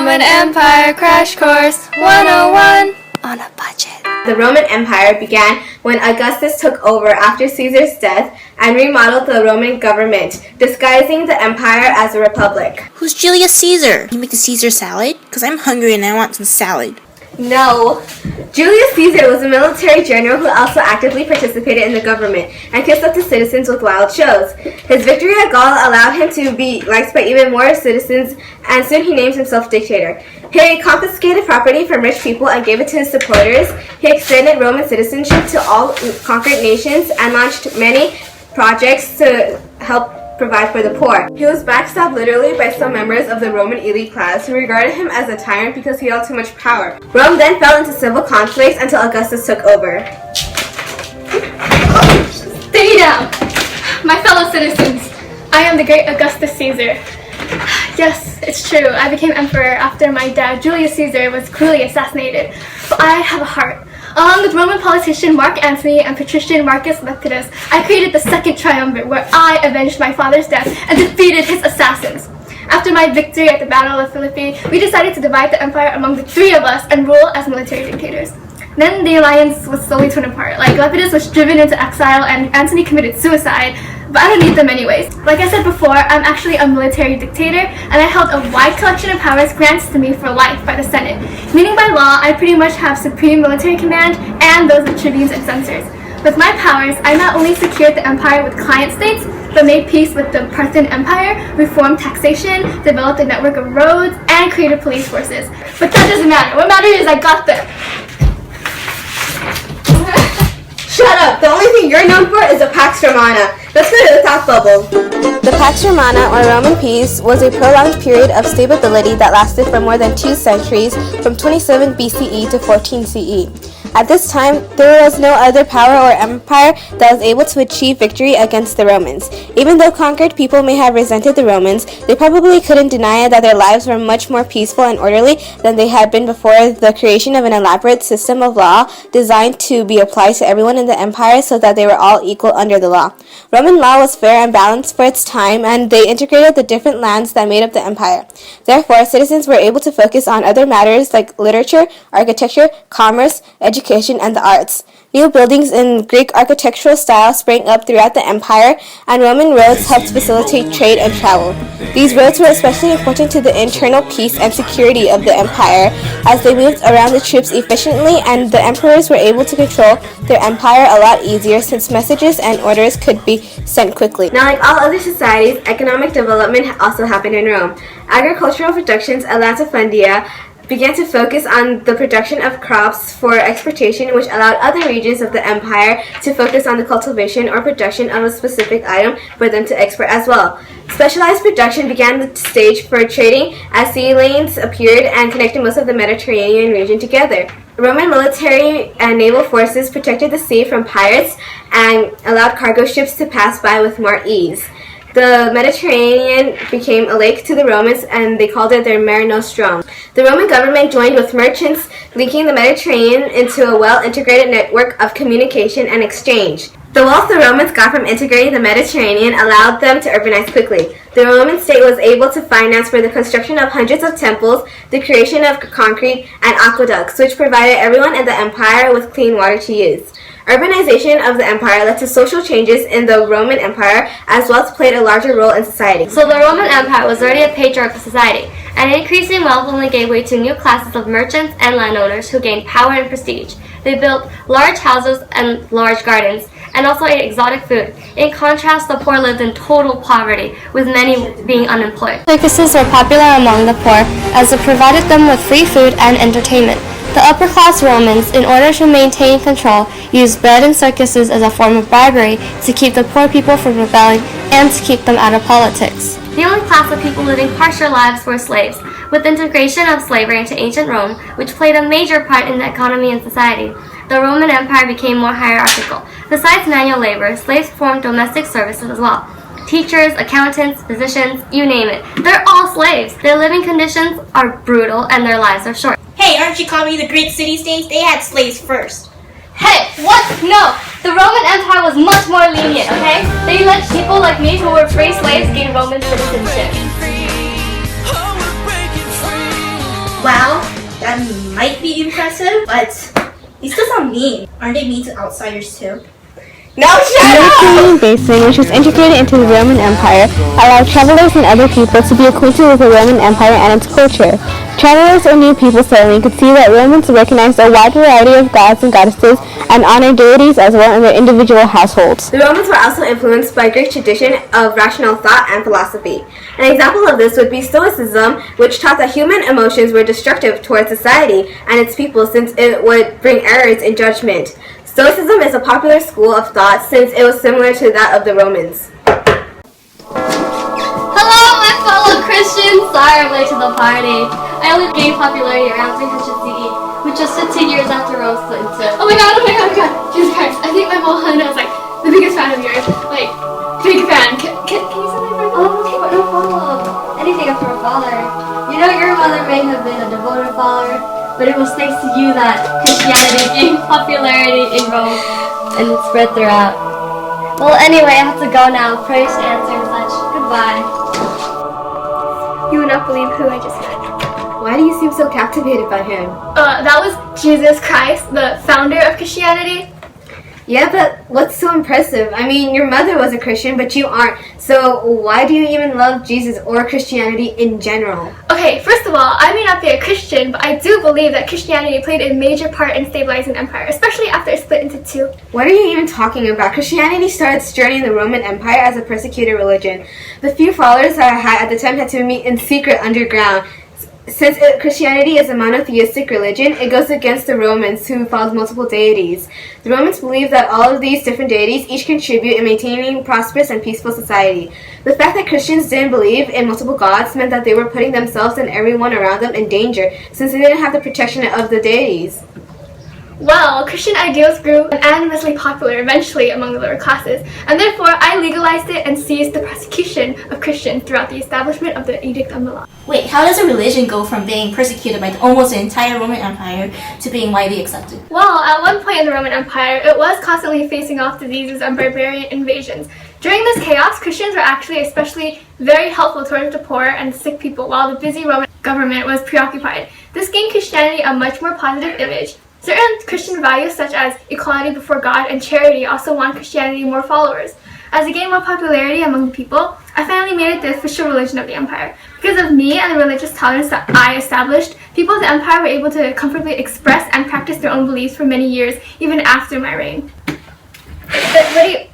Roman Empire Crash Course 101 on a budget. The Roman Empire began when Augustus took over after Caesar's death and remodeled the Roman government, disguising the empire as a republic. Who's Julius Caesar? You make a Caesar salad? Because I'm hungry and I want some salad. No. Julius Caesar was a military general who also actively participated in the government and kissed up to citizens with wild shows. His victory at Gaul allowed him to be liked by even more citizens, and soon he named himself dictator. He confiscated property from rich people and gave it to his supporters. He extended Roman citizenship to all conquered nations and launched many projects to help provide for the poor. He was backstabbed literally by some members of the Roman elite class who regarded him as a tyrant because he held too much power. Rome then fell into civil conflicts until Augustus took over. Stay down! My fellow citizens, I am the great Augustus Caesar. Yes, it's true, I became emperor after my dad, Julius Caesar, was cruelly assassinated. But I have a heart. Along with Roman politician Mark Antony and patrician Marcus Lepidus, I created the second triumvirate where I avenged my father's death and defeated his assassins. After my victory at the Battle of Philippi, we decided to divide the empire among the three of us and rule as military dictators. Then the alliance was slowly torn apart. Like Lepidus was driven into exile and Antony committed suicide, but I don't need them anyways. Like I said before, I'm actually a military dictator, and I held a wide collection of powers granted to me for life by the Senate. Meaning by law, I pretty much have supreme military command and those of tribunes and censors. With my powers, I not only secured the empire with client states, but made peace with the Parthian Empire, reformed taxation, developed a network of roads, and created police forces. But that doesn't matter. What matters is I got them. Shut up! The only thing you're known for is the Pax Romana. Let's go to the thought bubble. The Pax Romana, or Roman peace, was a prolonged period of stability that lasted for more than 2 centuries, from 27 BCE to 14 CE. At this time, there was no other power or empire that was able to achieve victory against the Romans. Even though conquered people may have resented the Romans, they probably couldn't deny that their lives were much more peaceful and orderly than they had been before the creation of an elaborate system of law designed to be applied to everyone in the empire so that they were all equal under the law. Roman law was fair and balanced for its time, and they integrated the different lands that made up the empire. Therefore, citizens were able to focus on other matters like literature, architecture, commerce, education, and the arts. New buildings in Greek architectural style sprang up throughout the empire, and Roman roads helped facilitate trade and travel. These roads were especially important to the internal peace and security of the empire, as they moved around the troops efficiently, and the emperors were able to control their empire a lot easier since messages and orders could be sent quickly. Now, like all other societies, economic development also happened in Rome. Agricultural productions at latifundia began to focus on the production of crops for exportation, which allowed other regions of the empire to focus on the cultivation or production of a specific item for them to export as well. Specialized production began the stage for trading as sea lanes appeared and connected most of the Mediterranean region together. Roman military and naval forces protected the sea from pirates and allowed cargo ships to pass by with more ease. The Mediterranean became a lake to the Romans, and they called it their Mare Nostrum. The Roman government joined with merchants, linking the Mediterranean into a well-integrated network of communication and exchange. The wealth the Romans got from integrating the Mediterranean allowed them to urbanize quickly. The Roman state was able to finance for the construction of hundreds of temples, the creation of concrete, and aqueducts, which provided everyone in the empire with clean water to use. Urbanization of the empire led to social changes in the Roman Empire, as wealth played a larger role in society. So the Roman Empire was already a patriarchal society, and increasing wealth only gave way to new classes of merchants and landowners who gained power and prestige. They built large houses and large gardens, and also ate exotic food. In contrast, the poor lived in total poverty, with many being unemployed. Circuses were popular among the poor, as it provided them with free food and entertainment. The upper-class Romans, in order to maintain control, used bread and circuses as a form of bribery to keep the poor people from rebelling and to keep them out of politics. The only class of people living harsher lives were slaves. With integration of slavery into ancient Rome, which played a major part in the economy and society, the Roman Empire became more hierarchical. Besides manual labor, slaves performed domestic services as well. Teachers, accountants, physicians, you name it. They're all slaves. Their living conditions are brutal and their lives are short. Hey, aren't you calling me the great city-states? They had slaves first. Hey, what? No! The Roman Empire was much more lenient, okay? They let people like me who were free slaves gain Roman citizenship. that might be impressive, but they still sound mean. Aren't they mean to outsiders too? No, shut up! The Mediterranean basin, which was integrated into the Roman Empire, allowed travelers and other people to be acquainted with the Roman Empire and its culture. Travelers or new people settling could see that Romans recognized a wide variety of gods and goddesses and honored deities as well in their individual households. The Romans were also influenced by Greek tradition of rational thought and philosophy. An example of this would be Stoicism, which taught that human emotions were destructive towards society and its people since it would bring errors in judgment. Stoicism is a popular school of thought since it was similar to that of the Romans. Hello, my fellow Christians! Sorry I'm late to the party. I only gained popularity around 300 CE, which was 15 years after Rome split in two. Oh my god, Jesus Christ. I think my whole Honda is like the biggest fan of yours. Like, big fan. Can you send me for a Oh, okay, but no problem. Anything after a father. You know, your mother may have been a devoted follower, but it was thanks to you that Christianity gained popularity in Rome and it spread throughout. Well, anyway, I have to go now. Praise to answer and such. Goodbye. You would not believe who I just met. Why do you seem so captivated by him? That was Jesus Christ, the founder of Christianity. Yeah, but what's so impressive? I mean, your mother was a Christian, but you aren't. So why do you even love Jesus or Christianity in general? Okay, first of all, I may not be a Christian, but I do believe that Christianity played a major part in stabilizing the empire, especially after it split into two. What are you even talking about? Christianity started its journey in the Roman Empire as a persecuted religion. The few followers that it had at the time had to meet in secret underground. Since Christianity is a monotheistic religion, it goes against the Romans, who followed multiple deities. The Romans believed that all of these different deities each contribute in maintaining prosperous and peaceful society. The fact that Christians didn't believe in multiple gods meant that they were putting themselves and everyone around them in danger, since they didn't have the protection of the deities. Well, Christian ideals grew enormously popular eventually among the lower classes, and therefore I legalized it and seized the prosecution of Christians throughout the establishment of the Edict of Milan. Wait, how does a religion go from being persecuted by almost the entire Roman Empire to being widely accepted? Well, at one point in the Roman Empire, it was constantly facing off diseases and barbarian invasions. During this chaos, Christians were actually especially very helpful towards the poor and sick people, while the busy Roman government was preoccupied. This gained Christianity a much more positive image. Certain Christian values such as equality before God and charity also won Christianity more followers. As it gained more popularity among the people, I finally made it the official religion of the empire. Because of me and the religious tolerance that I established, people of the empire were able to comfortably express and practice their own beliefs for many years, even after my reign. Wait.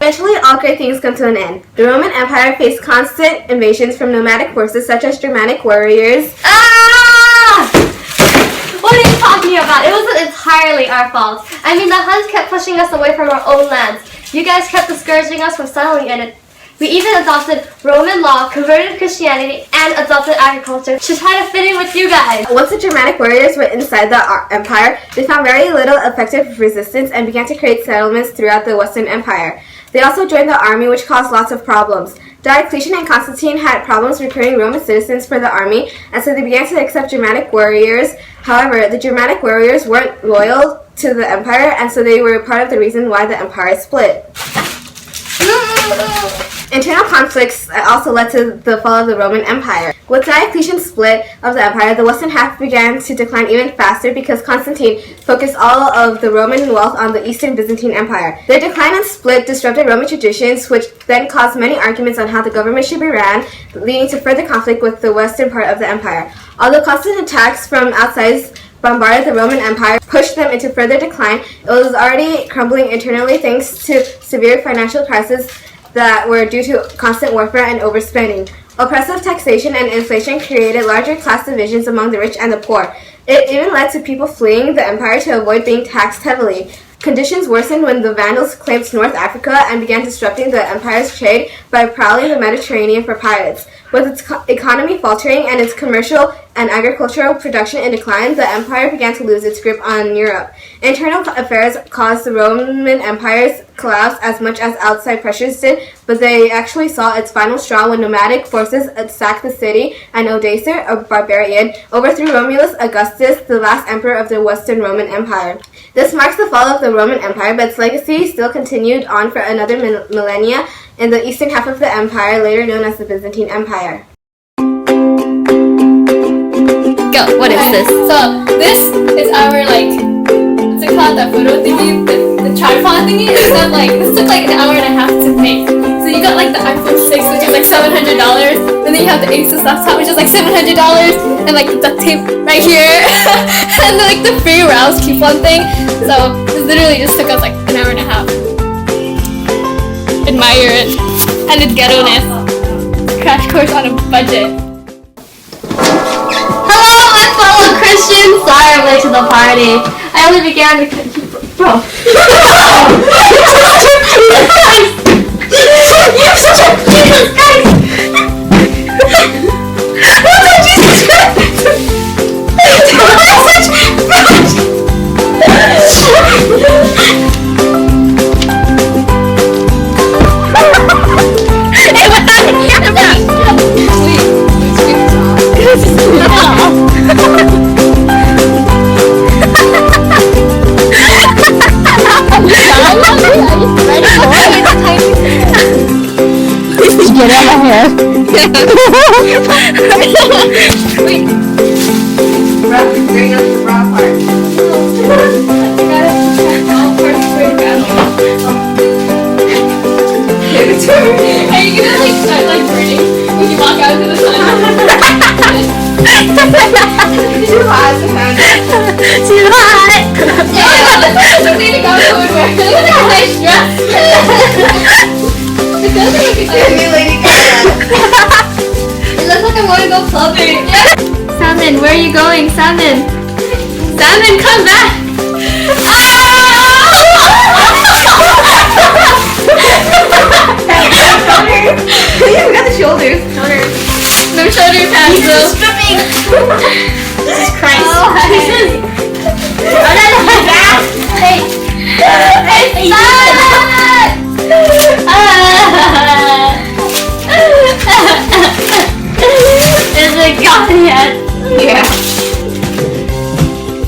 Eventually, all great things come to an end. The Roman Empire faced constant invasions from nomadic forces such as Germanic warriors. What are you talking about? It wasn't entirely our fault. I mean, the Huns kept pushing us away from our own lands. You guys kept discouraging us from settling in it. We even adopted Roman law, converted Christianity, and adopted agriculture to try to fit in with you guys. Once the Germanic warriors were inside the empire, they found very little effective resistance and began to create settlements throughout the Western Empire. They also joined the army, which caused lots of problems. Diocletian and Constantine had problems recruiting Roman citizens for the army, and so they began to accept Germanic warriors. However, the Germanic warriors weren't loyal to the empire, and so they were part of the reason why the empire split. Internal conflicts also led to the fall of the Roman Empire. With Diocletian's split of the empire, the western half began to decline even faster because Constantine focused all of the Roman wealth on the Eastern Byzantine Empire. Their decline and split disrupted Roman traditions, which then caused many arguments on how the government should be ran, leading to further conflict with the western part of the empire. Although constant attacks from outside bombarded the Roman Empire, pushed them into further decline, it was already crumbling internally thanks to severe financial crises that were due to constant warfare and overspending. Oppressive taxation and inflation created larger class divisions among the rich and the poor. It even led to people fleeing the empire to avoid being taxed heavily. Conditions worsened when the Vandals claimed North Africa and began disrupting the empire's trade by prowling the Mediterranean for pirates. With its economy faltering and its commercial and agricultural production in decline, the empire began to lose its grip on Europe. Internal affairs caused the Roman Empire's collapse as much as outside pressures did, but they actually saw its final straw when nomadic forces sacked the city and Odoacer, a barbarian, overthrew Romulus Augustus, the last emperor of the Western Roman Empire. This marks the fall of the Roman Empire, but its legacy still continued on for another millennia in the eastern half of the empire, later known as the Byzantine Empire. Go. What is this? So this is our like, what's it called? That photo thingy, the tripod thingy. This took like an hour and a half to make. So you got like the iPhone 6, which is like $700, and then you have the Asus laptop, which is like $700, and like the duct tape right here, and then like the free Rouse coupon thing. So it literally just took us like an hour and a half. Admire it and its ghetto-ness. Crash course on a budget. Hello, my fellow Christians. Sorry I'm late to the party. I only began to... Bro. You're such a Jesus Christ! What's that Jesus Christ? Get out of here. Wait. Bring up the bra part. Are you gonna like start like burning when you walk out into the sun? Too hot to handle. Too hot! Yeah, that's the thing to go would wear. Look at that nice dress. It feels like we could New Lady Gaga. It looks like I want to go clubbing. Salmon, where are you going? Salmon! Salmon, come back! You got the shoulders. No shoulder pads though. Stripping. Jesus Christ. Oh, hey. Hey. Hey, Is it gone yet? Yeah.